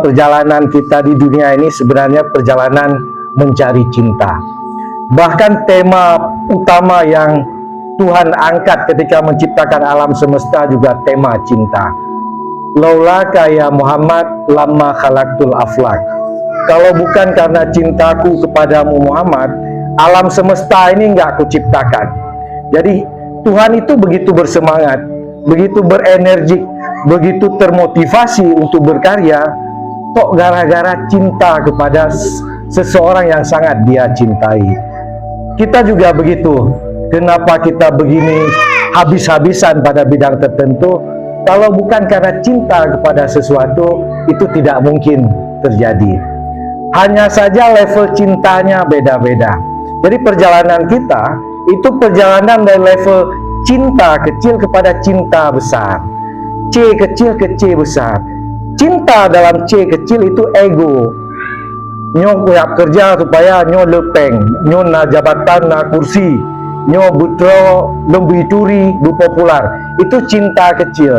perjalanan kita di dunia ini sebenarnya perjalanan mencari cinta. Bahkan tema utama yang Tuhan angkat ketika menciptakan alam semesta juga tema cinta. Laulaka ya Muhammad lamma khalaqtul aflak. Kalau bukan karena cintaku kepadamu Muhammad, alam semesta ini nggak kuciptakan. Jadi Tuhan itu begitu bersemangat, begitu berenergi, begitu termotivasi untuk berkarya, kok gara-gara cinta kepada seseorang yang sangat dia cintai. Kita juga begitu. Kenapa kita begini habis-habisan pada bidang tertentu? Kalau bukan karena cinta kepada sesuatu, itu tidak mungkin terjadi. Hanya saja level cintanya beda-beda. Jadi perjalanan kita itu perjalanan dari level cinta kecil kepada cinta besar. C kecil ke C besar. Cinta dalam C kecil itu ego. Nyo punya kerja supaya nyo lepeng, nyo na jabatan, na kursi, nyo butro lebih turi, bu popular. Itu cinta kecil.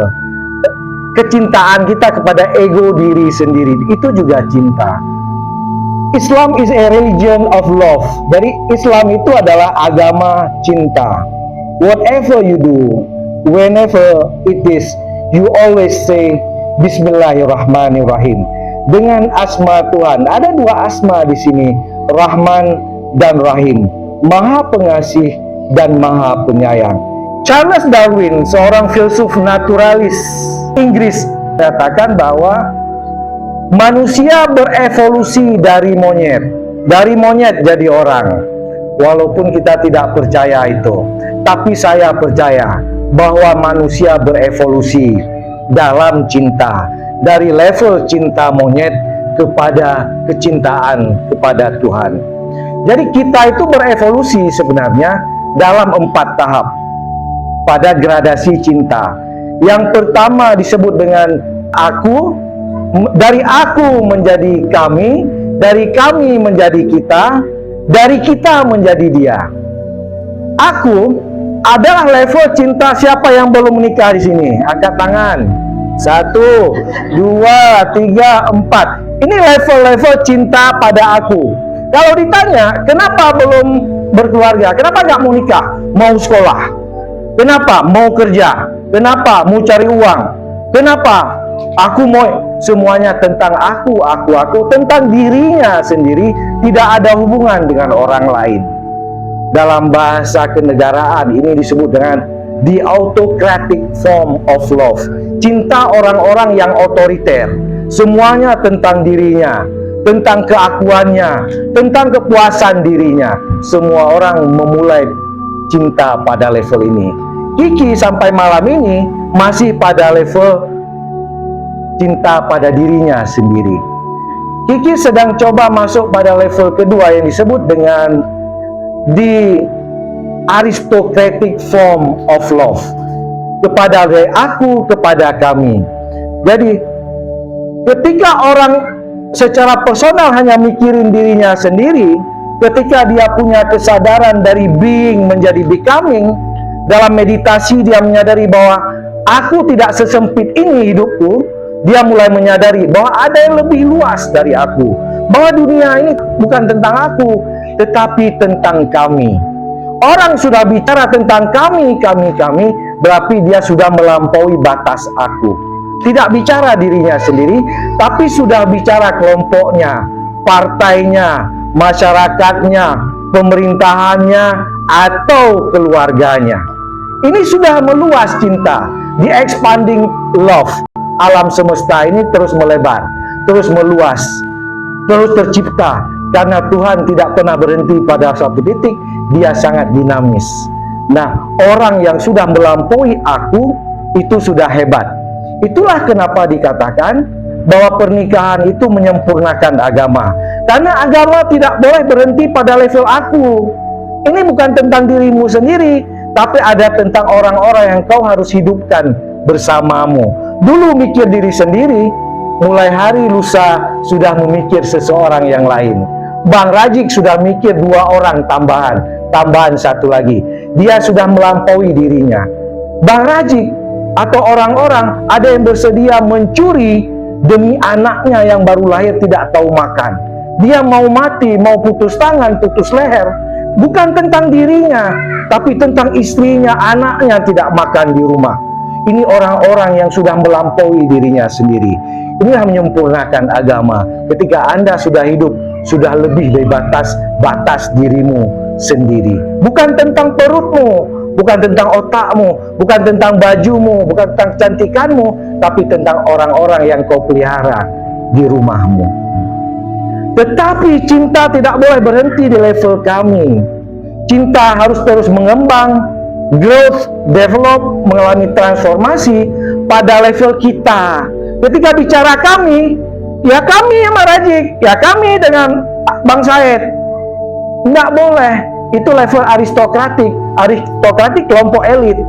Kecintaan kita kepada ego diri sendiri, itu juga cinta. Islam is a religion of love. Jadi Islam itu adalah agama cinta. Whatever you do, whenever it is, you always say Bismillahirrahmanirrahim. Dengan asma Tuhan. Ada dua asma di sini, Rahman dan Rahim. Maha pengasih dan maha penyayang. Charles Darwin, seorang filsuf naturalis Inggris, katakan bahwa manusia berevolusi dari monyet jadi orang. Walaupun kita tidak percaya itu, tapi saya percaya bahwa manusia berevolusi dalam cinta, dari level cinta monyet kepada kecintaan kepada Tuhan. Jadi kita itu berevolusi sebenarnya dalam 4 tahap pada gradasi cinta. Yang pertama disebut dengan aku, dari aku menjadi kami, dari kami menjadi kita, dari kita menjadi dia. Aku adalah level cinta. Siapa yang belum menikah di sini? Angkat tangan. 1, 2, 3, 4. Ini level-level cinta pada aku. Kalau ditanya, kenapa belum berkeluarga? Kenapa nggak mau nikah? Mau sekolah? Kenapa? Mau kerja? Kenapa? Mau cari uang? Kenapa? Aku mau semuanya tentang aku, tentang dirinya sendiri, tidak ada hubungan dengan orang lain. Dalam bahasa kenegaraan ini disebut dengan the autocratic form of love. Cinta orang-orang yang otoriter. Semuanya tentang dirinya, tentang keakuannya, tentang kepuasan dirinya. Semua orang memulai cinta pada level ini. Kiki sampai malam ini masih pada level cinta pada dirinya sendiri. Kiki sedang coba masuk pada level kedua yang disebut dengan the aristocratic form of love. Kepada aku, kepada kami. Jadi ketika orang secara personal hanya mikirin dirinya sendiri, ketika dia punya kesadaran dari being menjadi becoming, dalam meditasi dia menyadari bahwa aku tidak sesempit ini hidupku. Dia mulai menyadari bahwa ada yang lebih luas dari aku, bahwa dunia ini bukan tentang aku, tetapi tentang kami. Orang sudah bicara tentang kami, berarti dia sudah melampaui batas aku. Tidak bicara dirinya sendiri, tapi sudah bicara kelompoknya, partainya, masyarakatnya, pemerintahannya, atau keluarganya. Ini sudah meluas cinta, the expanding love. Alam semesta ini terus melebar, terus meluas, terus tercipta. Karena Tuhan tidak pernah berhenti pada suatu titik, dia sangat dinamis. Nah, orang yang sudah melampaui aku, itu sudah hebat. Itulah kenapa dikatakan bahwa pernikahan itu menyempurnakan agama. Karena agama tidak boleh berhenti pada level aku. Ini bukan tentang dirimu sendiri, tapi ada tentang orang-orang yang kau harus hidupkan bersamamu. Dulu mikir diri sendiri, mulai hari lusa sudah memikir seseorang yang lain. Bang Rajik sudah mikir 2 orang tambahan 1 lagi. Dia sudah melampaui dirinya. Bang Rajik atau orang-orang ada yang bersedia mencuri demi anaknya yang baru lahir tidak tahu makan. Dia mau mati, mau putus tangan, putus leher, bukan tentang dirinya, tapi tentang istrinya, anaknya tidak makan di rumah. Ini orang-orang yang sudah melampaui dirinya sendiri. Inilah menyempurnakan agama. Ketika Anda sudah hidup, sudah lebih dari batas dirimu sendiri. Bukan tentang perutmu, bukan tentang otakmu, bukan tentang bajumu, bukan tentang kecantikanmu, tapi tentang orang-orang yang kau pelihara di rumahmu. Tetapi cinta tidak boleh berhenti di level kami. Cinta harus terus mengembang, growth, develop, mengalami transformasi pada level kita. Ketika bicara kami, ya kami yang Marajik, ya kami dengan Bang Said. Nggak boleh, itu level aristokratik kelompok elit.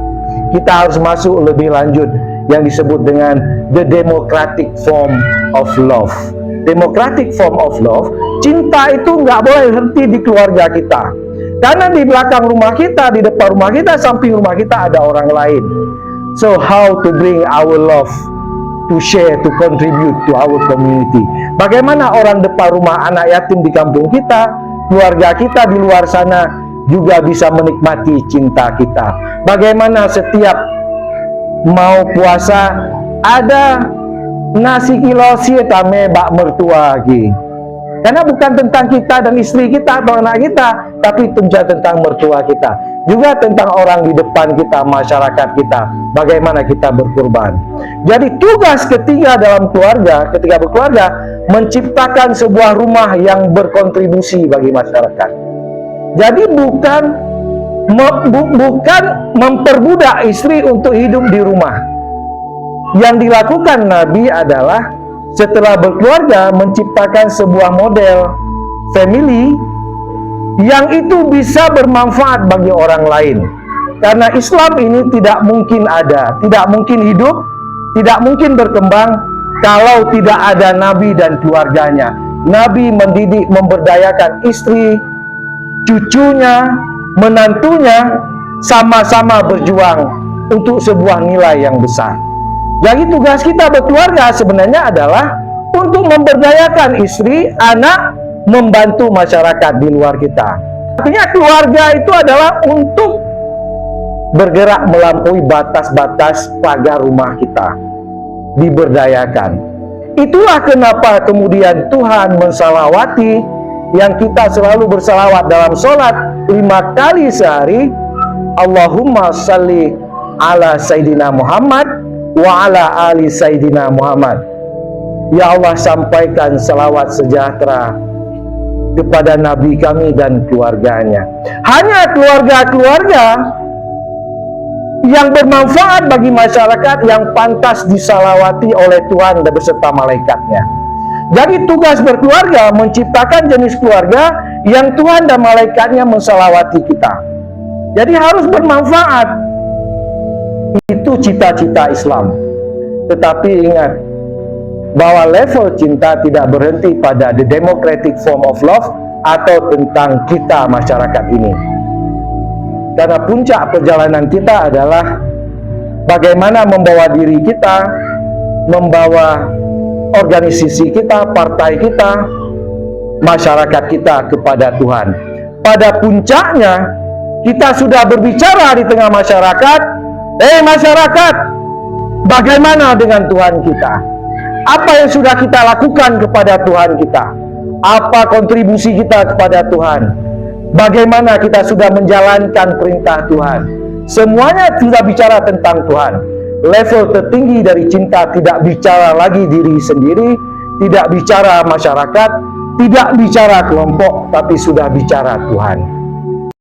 Kita harus masuk lebih lanjut yang disebut dengan the democratic form of love. Democratic form of love, cinta itu nggak boleh berhenti di keluarga kita. Karena di belakang rumah kita, di depan rumah kita, samping rumah kita ada orang lain. So how to bring our love to share, to contribute to our community. Bagaimana orang depan rumah anak yatim di kampung kita, keluarga kita di luar sana juga bisa menikmati cinta kita. Bagaimana setiap mau puasa ada nasi kilo tame bak mertua lagi. Karena bukan tentang kita dan istri kita atau anak kita, tapi tentang mertua kita. Juga tentang orang di depan kita, masyarakat kita. Bagaimana kita berkorban. Jadi tugas ketiga dalam keluarga, ketika berkeluarga, menciptakan sebuah rumah yang berkontribusi bagi masyarakat. Jadi bukan memperbudak istri untuk hidup di rumah. Yang dilakukan Nabi adalah setelah berkeluarga menciptakan sebuah model family yang itu bisa bermanfaat bagi orang lain. Karena Islam ini tidak mungkin ada, tidak mungkin hidup, tidak mungkin berkembang kalau tidak ada Nabi dan keluarganya. Nabi mendidik, memberdayakan istri, cucunya, menantunya, sama-sama berjuang untuk sebuah nilai yang besar. Jadi tugas kita berkeluarga sebenarnya adalah untuk memberdayakan istri, anak, membantu masyarakat di luar kita. Artinya keluarga itu adalah untuk bergerak melampaui batas-batas pagar rumah kita, diberdayakan. Itulah kenapa kemudian Tuhan mensalawati, yang kita selalu bersalawat dalam sholat 5 kali sehari. Allahumma salli ala Sayyidina Muhammad wa ala ali Sayyidina Muhammad. Ya Allah, sampaikan salawat sejahtera kepada Nabi kami dan keluarganya. Hanya keluarga-keluarga yang bermanfaat bagi masyarakat yang pantas disalawati oleh Tuhan dan beserta malaikatnya. Jadi tugas berkeluarga menciptakan jenis keluarga yang Tuhan dan malaikatnya mensalawati kita. Jadi harus bermanfaat. Itu cita-cita Islam. Tetapi ingat bahwa level cinta tidak berhenti pada the democratic form of love atau tentang kita masyarakat ini. Karena puncak perjalanan kita adalah bagaimana membawa diri kita, membawa organisasi kita, partai kita, masyarakat kita kepada Tuhan. Pada puncaknya kita sudah berbicara di tengah masyarakat. Masyarakat, bagaimana dengan Tuhan kita? Apa yang sudah kita lakukan kepada Tuhan kita? Apa kontribusi kita kepada Tuhan? Bagaimana kita sudah menjalankan perintah Tuhan? Semuanya tidak bicara tentang Tuhan. Level tertinggi dari cinta tidak bicara lagi diri sendiri, tidak bicara masyarakat, tidak bicara kelompok, tapi sudah bicara Tuhan.